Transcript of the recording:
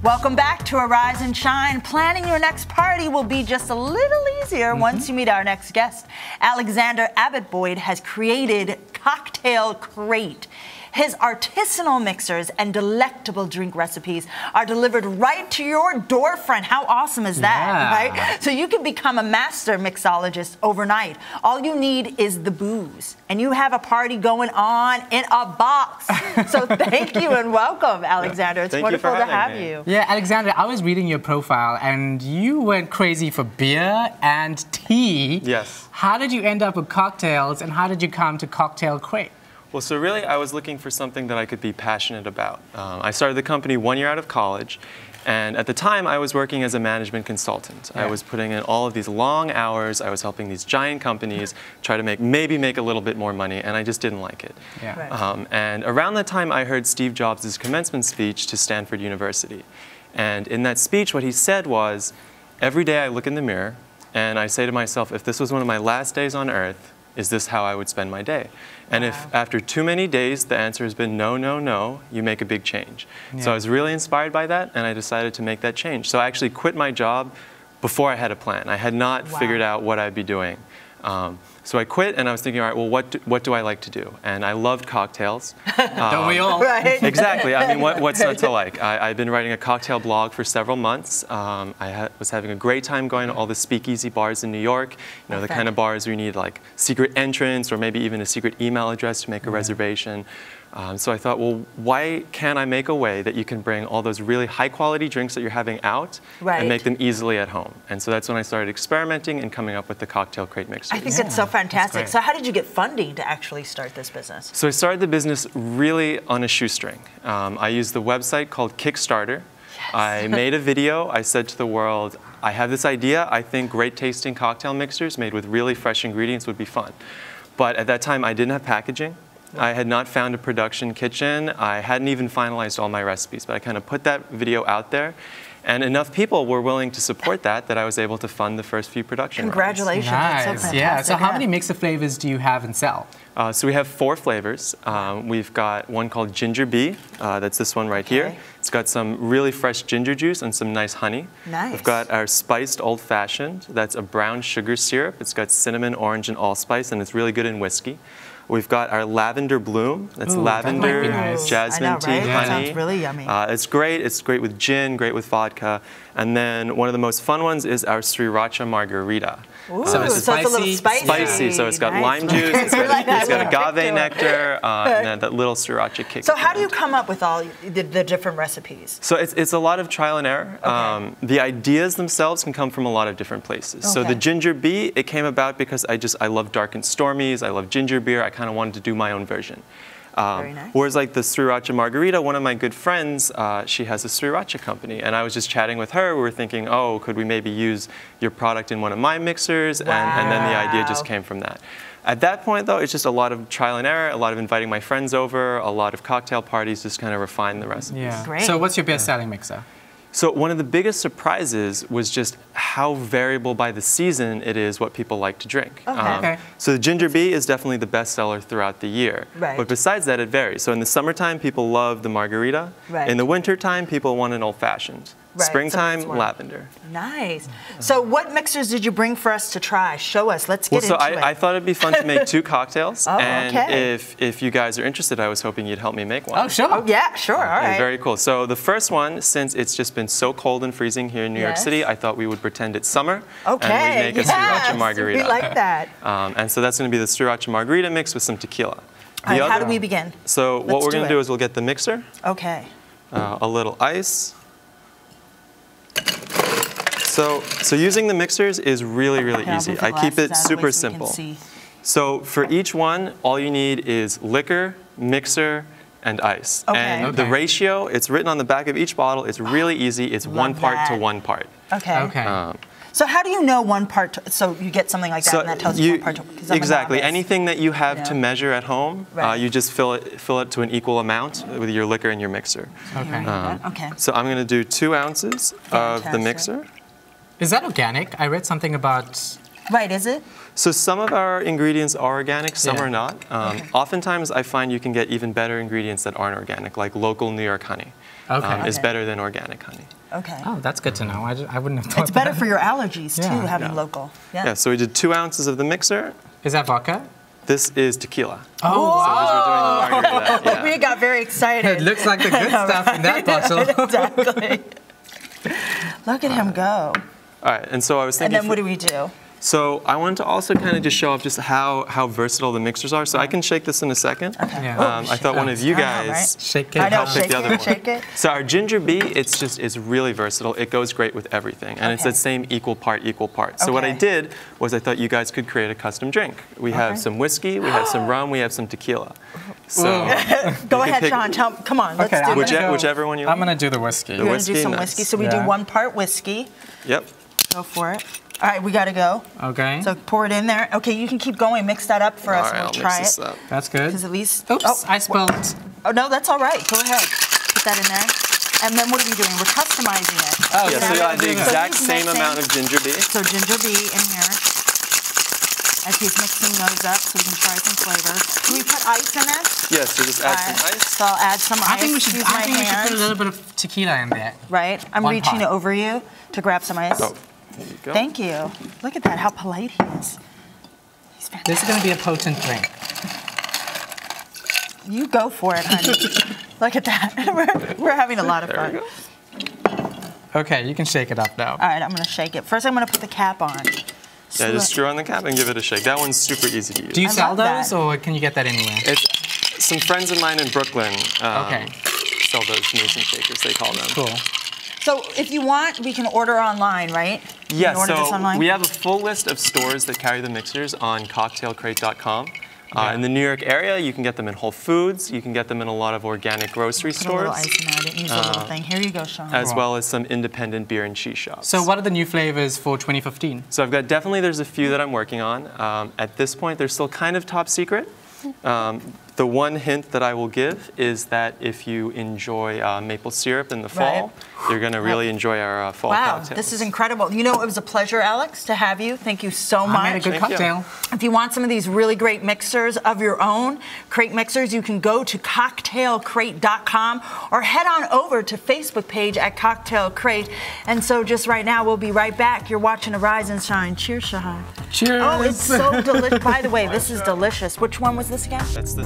Welcome back to Arise and Shine. Planning your next party will be just a little easier once you meet our next guest. Alexander Abbott Boyd has created Cocktail Crate. His artisanal mixers and delectable drink recipes are delivered right to your door, friend. How awesome is that, right? So you can become a master mixologist overnight. All you need is the booze, and you have a party going on in a box. So thank you and welcome, Alexander. It's wonderful to have you. Yeah, Alexander, I was reading your profile, and you went crazy for beer and tea. Yes. How did you end up with cocktails, and how did you come to Cocktail Crate? Well, so really, I was looking for something that I could be passionate about. I started the company 1 year out of college, and at the time, I was working as a management consultant. I was putting in all of these long hours. I was helping these giant companies try to maybe make a little bit more money, and I just didn't like it. And around that time, I heard Steve Jobs' commencement speech to Stanford University. And in that speech, what he said was, every day I look in the mirror, and I say to myself, if this was one of my last days on Earth, is this how I would spend my day? And if after too many days the answer has been no, no, no, you make a big change. So I was really inspired by that, and I decided to make that change. So I actually quit my job before I had a plan. I had not figured out what I'd be doing. So I quit, and I was thinking, all right, well, what do I like to do? And I loved cocktails. Don't we all? Exactly. I mean, what's not to like? I've been writing a cocktail blog for several months. I was having a great time going to all the speakeasy bars in New York. You know, the kind of bars where you need like secret entrance or maybe even a secret email address to make a reservation. So I thought, well, why can't I make a way that you can bring all those really high-quality drinks that you're having out and make them easily at home? And so that's when I started experimenting and coming up with the Cocktail Crate mixers. I think it's so fantastic. So how did you get funding to actually start this business? So I started the business really on a shoestring. I used the website called Kickstarter. I made a video. I said to the world, I have this idea. I think great tasting cocktail mixers made with really fresh ingredients would be fun. But at that time, I didn't have packaging. I had not found a production kitchen. I hadn't even finalized all my recipes, but I kind of put that video out there. And enough people were willing to support that I was able to fund the first few production runs. Congratulations. Nice. That's so fantastic. Yeah. So how many mixer flavors do you have and sell? So we have 4 flavors. We've got one called Ginger Bee. That's this one right here. It's got some really fresh ginger juice and some nice honey. Nice. We've got our spiced old fashioned. That's a brown sugar syrup. It's got cinnamon, orange, and allspice, and it's really good in whiskey. We've got our lavender bloom. That's lavender, jasmine tea, honey. That sounds really yummy. It's great. It's great with gin, great with vodka. And then one of the most fun ones is our Sriracha Margarita. Ooh, so it's a little spicy. Spicy, so it's got lime juice, it's got agave nectar, and then that little sriracha kick. So how do you come up with all the different recipes? So it's a lot of trial and error. The ideas themselves can come from a lot of different places. So the Ginger Bee, it came about because I love dark and stormies, I love ginger beer, I kind of wanted to do my own version. Very nice. Whereas like the Sriracha Margarita, one of my good friends, she has a Sriracha company, and I was just chatting with her. We were thinking, oh, could we maybe use your product in one of my mixers? And then the idea just came from that. At that point, though, it's just a lot of trial and error, a lot of inviting my friends over, a lot of cocktail parties, just kind of refine the recipes. Yeah. Great. So what's your best-selling mixer? So one of the biggest surprises was just how variable by the season it is what people like to drink. So the Ginger Bee is definitely the best seller throughout the year. But besides that, it varies. So in the summertime, people love the margarita. In the wintertime, people want an old-fashioned. Springtime, lavender. Nice. So what mixers did you bring for us to try? Show us. Let's get into it. I thought it'd be fun to make 2 cocktails. And if you guys are interested, I was hoping you'd help me make one. Oh, sure. Oh, yeah, sure. All right. Very cool. So the first one, since it's just been so cold and freezing here in New York City, I thought we would pretend it's summer. And we'd make a Sriracha Margarita. We like that. And so that's going to be the Sriracha Margarita mixed with some tequila. All right, how do we begin? So what we're going to do is we'll get the mixer. A little ice. So using the mixers is really, really easy. I keep it super simple. So for each one, all you need is liquor, mixer, and ice. And the ratio, it's written on the back of each bottle. It's really easy. It's 1 part to 1 part. So how do you know 1 part? So you get something like that, and that tells you 1 part to exactly. Anything that you have to measure at home, you just fill it to an equal amount with your liquor and your mixer. So I'm going to do 2 ounces of the mixer. Is that organic? I read something about Right, is it? So some of our ingredients are organic, some Yeah. are not. Oftentimes I find you can get even better ingredients that aren't organic, like local New York honey is Okay. better than organic honey. Okay. Oh, that's good to know. I wouldn't have thought It's better that. for your allergies too, Yeah. having Yeah. local. Yeah, so we did 2 ounces of the mixer. Is that vodka? This is tequila. Oh, Because we're doing the margarita. Yeah. We got very excited. It looks like the good stuff in that bottle. Exactly. Look at him go. All right, and so I was And thinking. then what do we do? So I wanted to also kind of just show off just how versatile the mixers are. So I can shake this in a second. Okay. Yeah. I thought one of you I know, guys right? Shake it. I know, help pick shake the other it, one. shake it. So our ginger bee, it's really versatile. It goes great with everything, and it's Okay. that same equal part. So what I Okay. did was I thought you guys could create a custom drink. We have Okay. some whiskey, we have some rum, we have some tequila. So Go can ahead, pick- Sean. Come on, let's Okay, do I'm it. gonna go- whichever one you I'm want. gonna do the whiskey. We're gonna whiskey, do some nice. whiskey. So we do Yeah. 1 part whiskey. Yep. Go for it. All right, we gotta go. Okay. So pour it in there. Okay, you can keep going. Mix that up for All us. right, We'll I'll try mix it. this up. That's good. Because at least. Oops, I spilled. Oh no, that's all right. Go ahead. Put that in there. And then what are we doing? We're customizing it. Oh, Yeah, so you'll add the So exact he's same mixing- amount of ginger bee. So ginger bee in here. As he's mixing those up so we can try some flavors. Can we put ice in this? Yes, so just add Alright, some ice. So I'll add some ice. I think we should. Use I my think we should put a hands. little bit of tequila in there. Right? I'm 1 reaching pot. over you to grab some ice. Oh, there you go. Thank you. Look at that, how polite he is. He's fantastic. This is gonna be a potent drink. You go for it, honey. Look at that. We're having a lot of There we fun. go. Okay, you can shake it up now. All right, I'm gonna shake it. First, I'm gonna put the cap on. Yeah, just screw on the cap and give it a shake. That one's super easy to use. Do you I sell love that. those, or can you get that anywhere? It's some friends of mine in Brooklyn Okay. sell those mason shakers, they call them. Cool. So if you want, we can order online, right? You Yeah, can order this so online? we have a full list of stores that carry the mixers on cocktailcrate.com. Yeah. In the New York area, you can get them in Whole Foods. You can get them in a lot of organic grocery Put a little stores, ice in there. I didn't use the little thing. Here you go, Sean. as Cool. well as some independent beer and cheese shops. So what are the new flavors for 2015? So I've got there's a few that I'm working on. At this point, they're still kind of top secret. The one hint that I will give is that if you enjoy maple syrup in the fall, you're going to really enjoy our fall Wow, cocktails. this is incredible. You know, it was a pleasure, Alex, to have you. Thank you so I made a much. good Thank you. cocktail. If you want some of these really great mixers of your own, crate mixers, you can go to cocktailcrate.com or head on over to Facebook page at Cocktail Crate. And so just right now, we'll be right back. You're watching Arise and Shine. Cheers, Shahad. Cheers. Oh, it's so delicious. By the way, this is delicious. Which one was this again? That's the